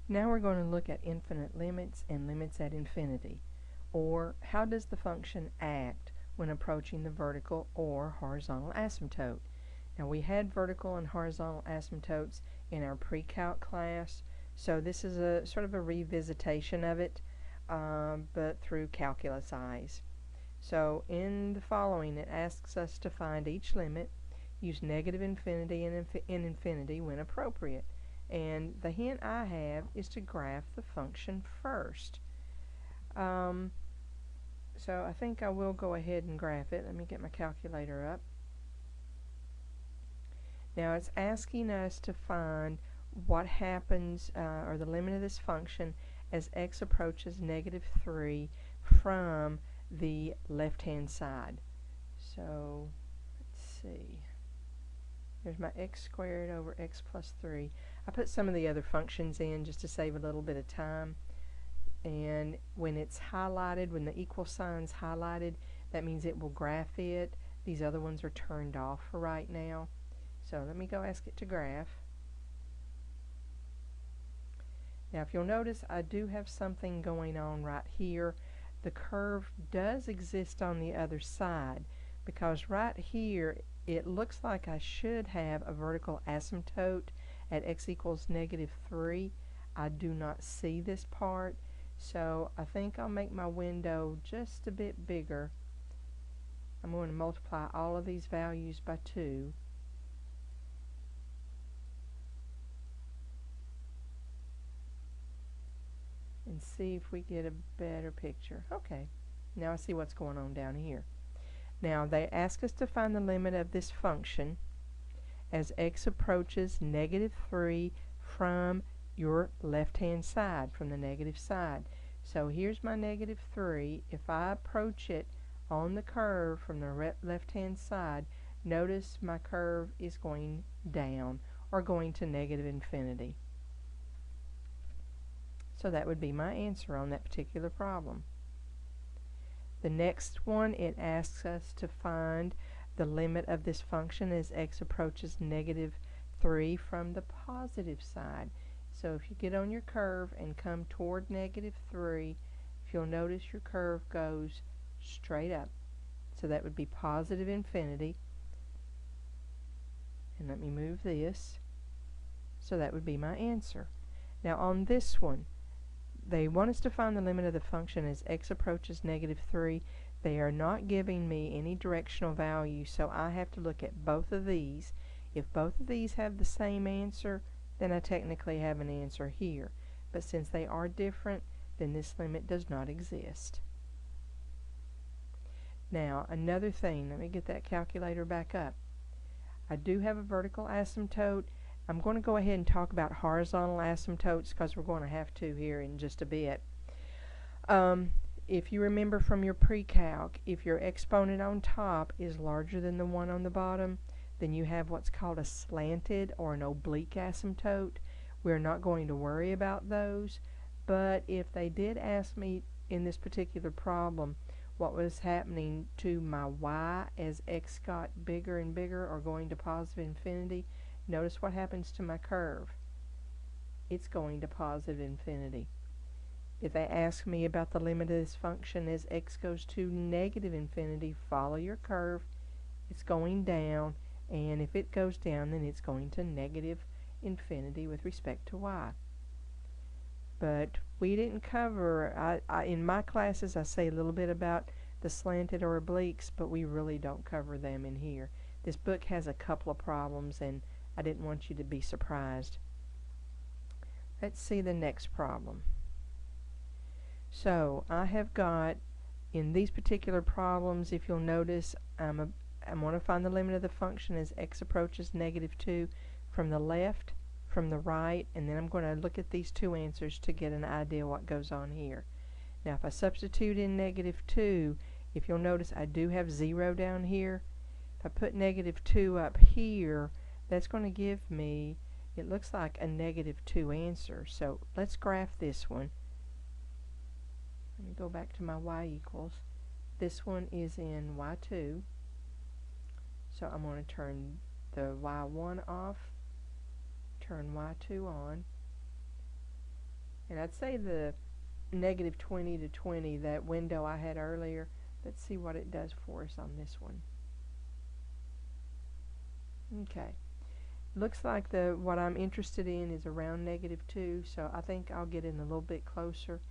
Now we're going to look at infinite limits and limits at infinity, or how does the function act when approaching the vertical or horizontal asymptote. Now we had vertical and horizontal asymptotes in our pre-calc class, so this is a sort of a revisitation of it, but through calculus eyes. So in the following, it asks us to find each limit, use negative infinity and infinity when appropriate. And the hint I have is to graph the function first. So I think I will go ahead and graph it. Let me get my calculator up. Now it's asking us to find what happens, or the limit of this function as x approaches negative 3 from the left-hand side. So let's see. There's my x squared over x plus 3. I put some of the other functions in just to save a little bit of time. And when it's highlighted, when the equal sign's highlighted, that means it will graph it. These other ones are turned off for right now. So let me go ask it to graph. Now if you'll notice, I do have something going on right here. The curve does exist on the other side, because right here it looks like I should have a vertical asymptote at x equals negative 3. I do not see this part, so I think I'll make my window just a bit bigger. I'm going to multiply all of these values by 2. And see if we get a better picture. Okay, now I see what's going on down here. Now they ask us to find the limit of this function as x approaches negative 3 from your left-hand side, from the negative side. So here's my negative 3. If I approach it on the curve from the left-hand side, notice my curve is going down, or going to negative infinity. So that would be my answer on that particular problem. The next one, it asks us to find the limit of this function as x approaches negative 3 from the positive side. So if you get on your curve and come toward negative 3, if you'll notice, your curve goes straight up. So that would be positive infinity. And let me move this. So that would be my answer. Now on this one, they want us to find the limit of the function as x approaches negative 3. They are not giving me any directional value, so I have to look at both of these. If both of these have the same answer, then I technically have an answer here. But since they are different, then this limit does not exist. Now, another thing, let me get that calculator back up. I do have a vertical asymptote. I'm going to go ahead and talk about horizontal asymptotes because we're going to have to here in just a bit. If you remember from your pre-calc, if your exponent on top is larger than the one on the bottom, then you have what's called a slanted or an oblique asymptote. We're not going to worry about those, but if they did ask me in this particular problem what was happening to my y as x got bigger and bigger, or going to positive infinity, notice what happens to my curve. It's going to positive infinity. If they ask me about the limit of this function as x goes to negative infinity, follow your curve. It's going down, and if it goes down, then it's going to negative infinity with respect to y. But we didn't cover, in my classes I say a little bit about the slanted or obliques, but we really don't cover them in here. This book has a couple of problems, and I didn't want you to be surprised. Let's see the next problem. So I have got, in these particular problems, if you'll notice, I'm going to find the limit of the function as x approaches negative 2 from the left, from the right, and then I'm going to look at these two answers to get an idea what goes on here. Now if I substitute in negative 2, if you'll notice, I do have 0 down here. If I put negative 2 up here, that's going to give me, it looks like a negative 2 answer. So let's graph this one. Let me go back to my y equals. This one is in y2. So I'm going to turn the y1 off, turn y2 on, And I'd say the negative 20 to 20, that window I had earlier, let's see what it does for us on this one. Okay. Looks like what I'm interested in is around -2, so I think I'll get in a little bit closer.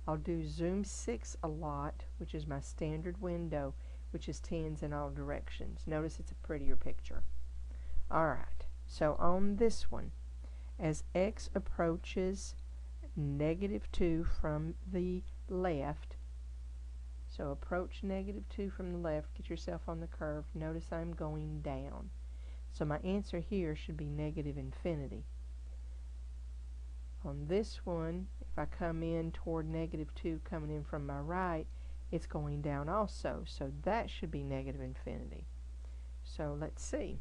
I'll do zoom 6 a lot, which is my standard window, which is 10s in all directions. Notice it's a prettier picture. Alright, so on this one, as x approaches -2 from the left, so approach -2 from the left, get yourself on the curve, notice I'm going down. So my answer here should be -infinity. On this one, if I come in toward -2 coming in from my right, it's going down also. So that should be -infinity. So let's see.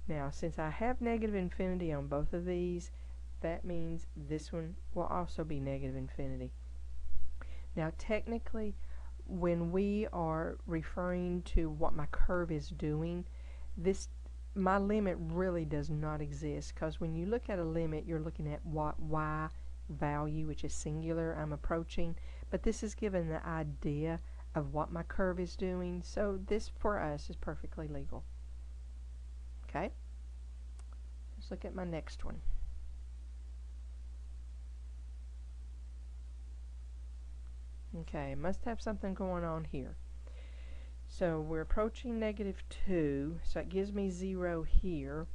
Now, since I have -infinity on both of these, that means this one will also be -infinity. Now, technically, when we are referring to what my curve is doing, my limit really does not exist, because when you look at a limit, you're looking at what y value, which is singular, I'm approaching, but this is given the idea of what my curve is doing, so this for us is perfectly legal. Okay, let's look at my next one. Okay, must have something going on here. So we're approaching -2, so it gives me 0 here.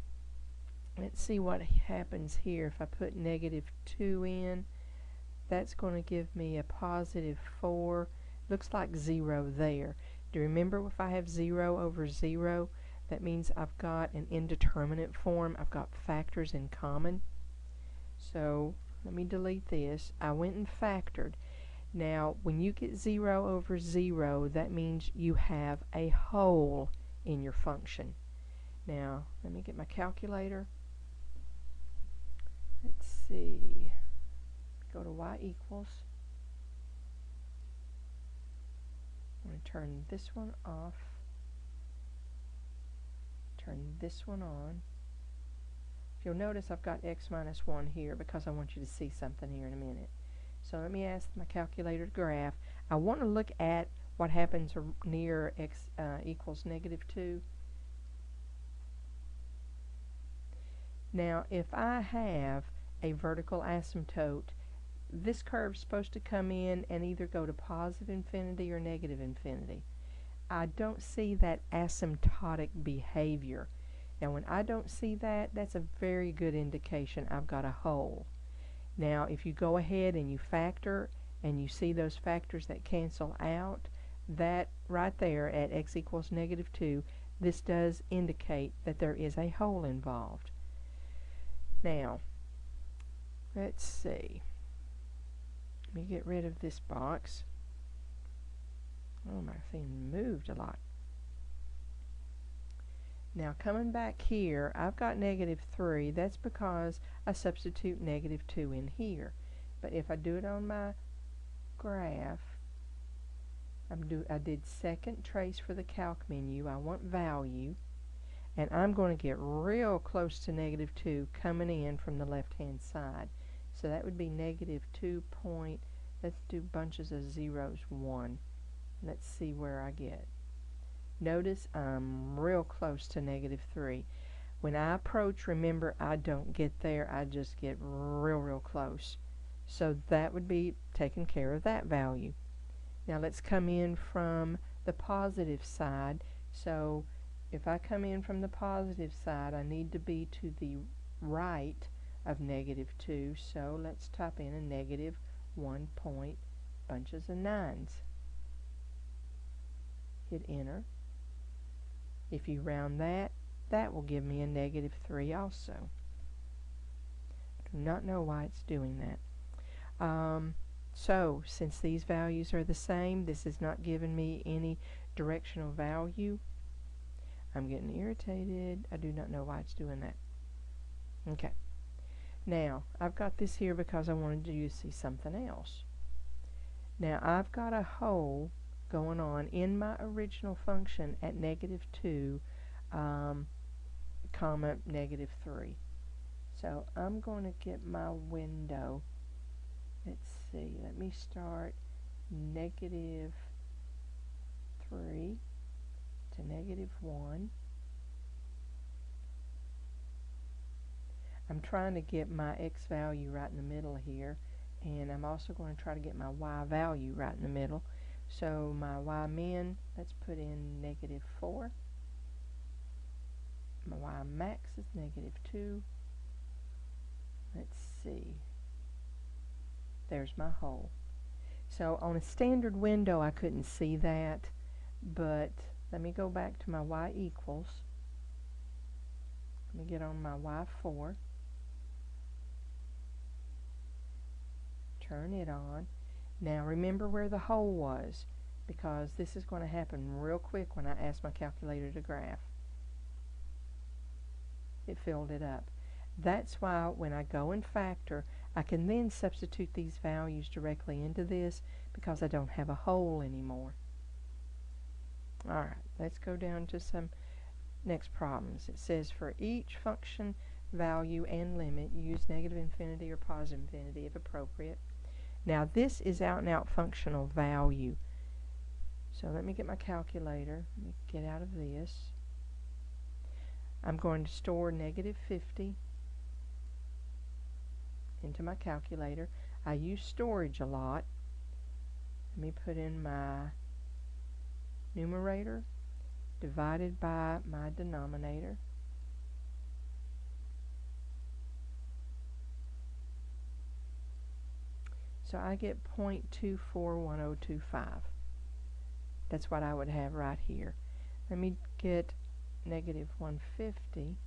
Let's see what happens here if I put -2 in. That's going to give me a +4. Looks like 0 there. Do you remember, if I have 0 over 0, that means I've got an indeterminate form. I've got factors in common. So let me delete this. I went and factored. Now, when you get 0 over 0, that means you have a whole in your function. Now, let me get my calculator. Let's see. Go to y equals. I'm going to turn this one off. Turn this one on. If you'll notice, I've got x minus 1 here because I want you to see something here in a minute. So let me ask my calculator to graph. I want to look at what happens near x equals -2. Now, if I have a vertical asymptote, this curve's supposed to come in and either go to +infinity or -infinity. I don't see that asymptotic behavior. Now, when I don't see that, that's a very good indication I've got a hole. Now, if you go ahead and you factor and you see those factors that cancel out, that right there at x equals -2, this does indicate that there is a hole involved. Now, let's see. Let me get rid of this box. Oh, my thing moved a lot. Now, coming back here, I've got -3. That's because I substitute -2 in here. But if I do it on my graph, I did second trace for the calc menu. I want value, and I'm going to get real close to -2 coming in from the left-hand side. So that would be -2 point, let's do bunches of zeros, 1. Let's see where I get. Notice I'm real close to -3. When I approach, remember, I don't get there, I just get real close. So that would be taking care of that value. Now let's come in from the positive side. So if I come in from the positive side, I need to be to the right of -2. So let's type in a -1 point, bunches of 9s. Hit enter. If you round that, that will give me a -3 also. I do not know why it's doing that. So, since these values are the same, this is not giving me any directional value. I'm getting irritated. I do not know why it's doing that. Okay. Now, I've got this here because I wanted you to see something else. Now, I've got a hole going on in my original function at -2, comma -3. So I'm going to get my window. Let's see, let me start -3 to -1. I'm trying to get my x value right in the middle here, and I'm also going to try to get my y value right in the middle. So my y min, let's put in -4. My y max is -2. Let's see. There's my hole. So on a standard window I couldn't see that, but let me go back to my y equals. Let me get on my y4. Turn it on. Now remember where the hole was, because this is going to happen real quick when I ask my calculator to graph. It filled it up. That's why when I go and factor, I can then substitute these values directly into this because I don't have a hole anymore. Alright, let's go down to some next problems. It says for each function value and limit, use -infinity or positive infinity if appropriate. Now this is out and out functional value. So let me get my calculator. Let me get out of this. I'm going to store -50 into my calculator. I use storage a lot. Let me put in my numerator divided by my denominator. So I get 0.241025. That's what I would have right here. Let me get -150.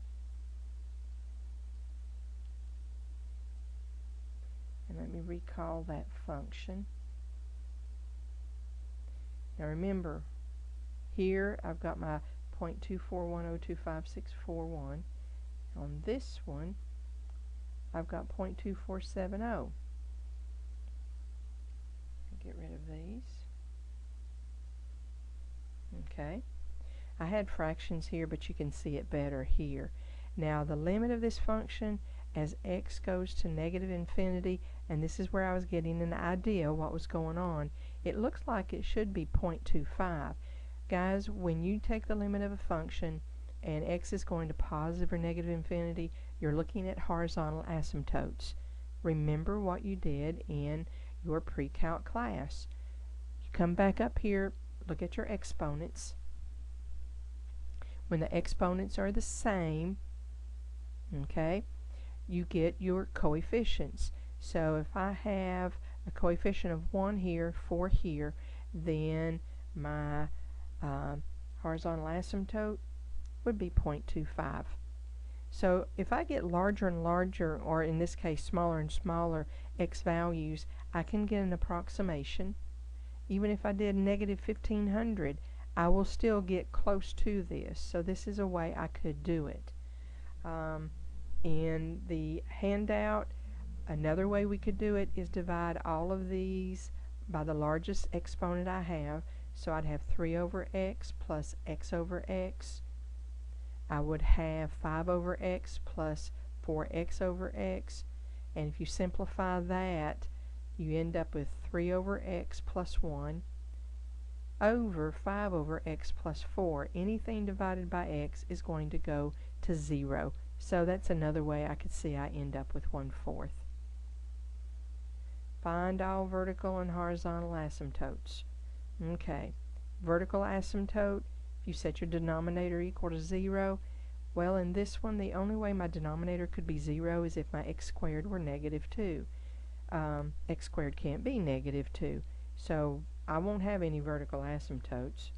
And let me recall that function. Now remember, here I've got my 0.241025641. On this one, I've got 0.2470. Get rid of these. Okay. I had fractions here, but you can see it better here. Now the limit of this function as x goes to -infinity, and this is where I was getting an idea what was going on. It looks like it should be 0.25. Guys, when you take the limit of a function and x is going to positive or negative infinity, you're looking at horizontal asymptotes. Remember what you did in your pre-calc class. You come back up here, look at your exponents. When the exponents are the same, okay, you get your coefficients. So if I have a coefficient of 1 here, 4 here, then my horizontal asymptote would be 0.25. So if I get larger and larger, or in this case smaller and smaller x values, I can get an approximation. Even if I did -1500, I will still get close to this. So this is a way I could do it. In the handout, another way we could do it is divide all of these by the largest exponent I have. So I'd have 3 over x plus x over x. I would have 5 over x plus 4x over x, and if you simplify that, you end up with 3 over x plus 1 over 5 over x plus 4. Anything divided by x is going to go to 0. So that's another way I could see I end up with 1/4. Find all vertical and horizontal asymptotes. Okay, vertical asymptote, if you set your denominator equal to 0, well, in this one, the only way my denominator could be 0 is if my x squared were -2. X squared can't be -2, so I won't have any vertical asymptotes.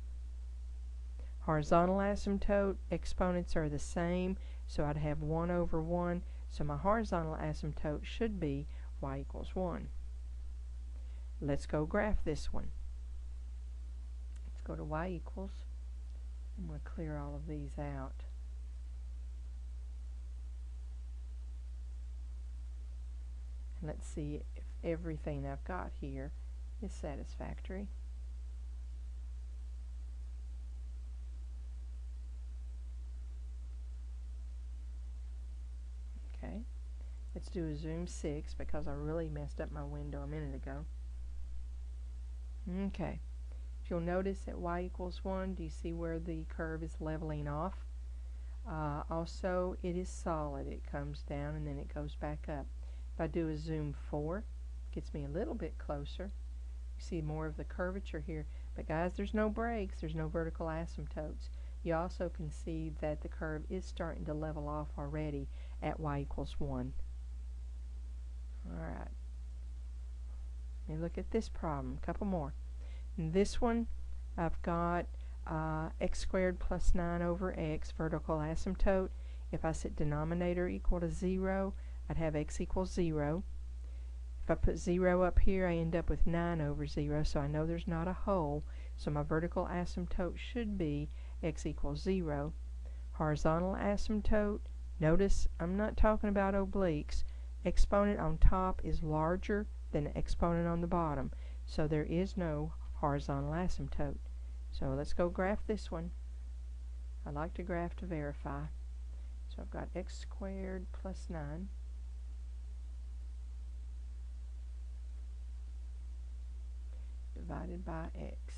Horizontal asymptote, exponents are the same, so I'd have 1 over 1, so my horizontal asymptote should be y equals 1. Let's go graph this one. Let's go to y equals. I'm going to clear all of these out. And let's see if everything I've got here is satisfactory. Okay, Let's do a zoom 6 because I really messed up my window a minute ago. Okay. If you'll notice at y equals 1, do you see where the curve is leveling off? Also, it is solid. It comes down and then it goes back up. If I do a zoom 4, it gets me a little bit closer. You see more of the curvature here. But guys, there's no breaks. There's no vertical asymptotes. You also can see that the curve is starting to level off already at y equals 1. Alright. Let me look at this problem. A couple more. In this one, I've got x squared plus 9 over x, vertical asymptote. If I set denominator equal to 0, I'd have x equals 0. If I put 0 up here, I end up with 9 over 0, so I know there's not a hole. So my vertical asymptote should be x equals 0. Horizontal asymptote, notice I'm not talking about obliques. Exponent on top is larger than the exponent on the bottom, so there is no horizontal asymptote. So let's go graph this one. I like to graph to verify. So I've got x squared plus 9 divided by x.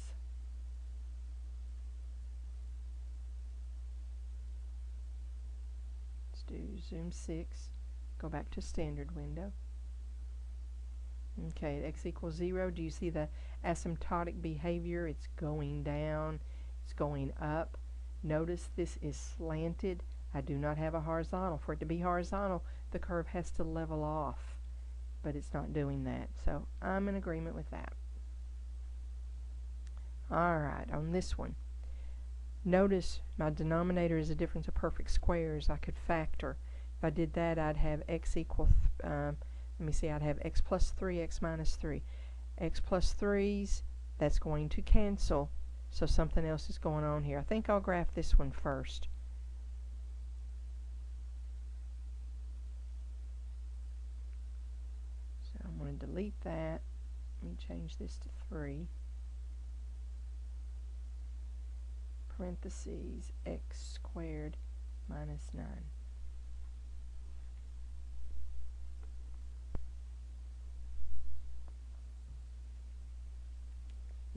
Let's do zoom 6. Go back to standard window. Okay, at x equals 0, do you see the asymptotic behavior? It's going down, it's going up. Notice this is slanted. I do not have a horizontal. For it to be horizontal, the curve has to level off, but it's not doing that. So I'm in agreement with that. Alright, on this one, notice my denominator is a difference of perfect squares. I could factor. If I did that, I'd have x equal, let me see, I'd have x plus 3, x minus 3. X plus 3's, that's going to cancel, so something else is going on here. I think I'll graph this one first. So I'm going to delete that. Let me change this to 3. Parentheses, x squared minus 9.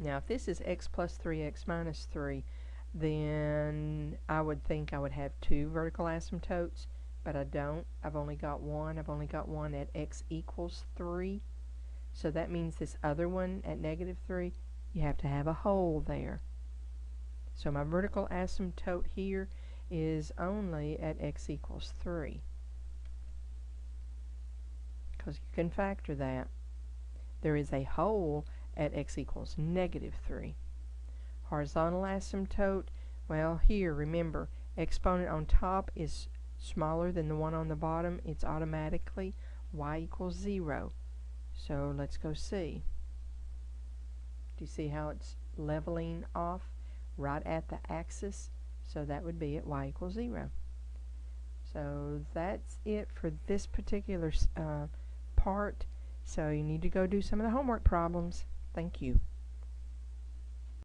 Now, if this is x plus 3, x minus 3, then I would think I would have 2 vertical asymptotes, but I don't. I've only got one. I've only got one at x equals 3. So that means this other one at negative 3, you have to have a hole there. So my vertical asymptote here is only at x equals 3. Because you can factor that. There is a hole at x equals negative 3. Horizontal asymptote, well here remember, exponent on top is smaller than the one on the bottom. It's automatically y equals 0. So let's go see. Do you see how it's leveling off right at the axis? So that would be at y equals 0. So that's it for this particular part. So you need to go do some of the homework problems. Thank you.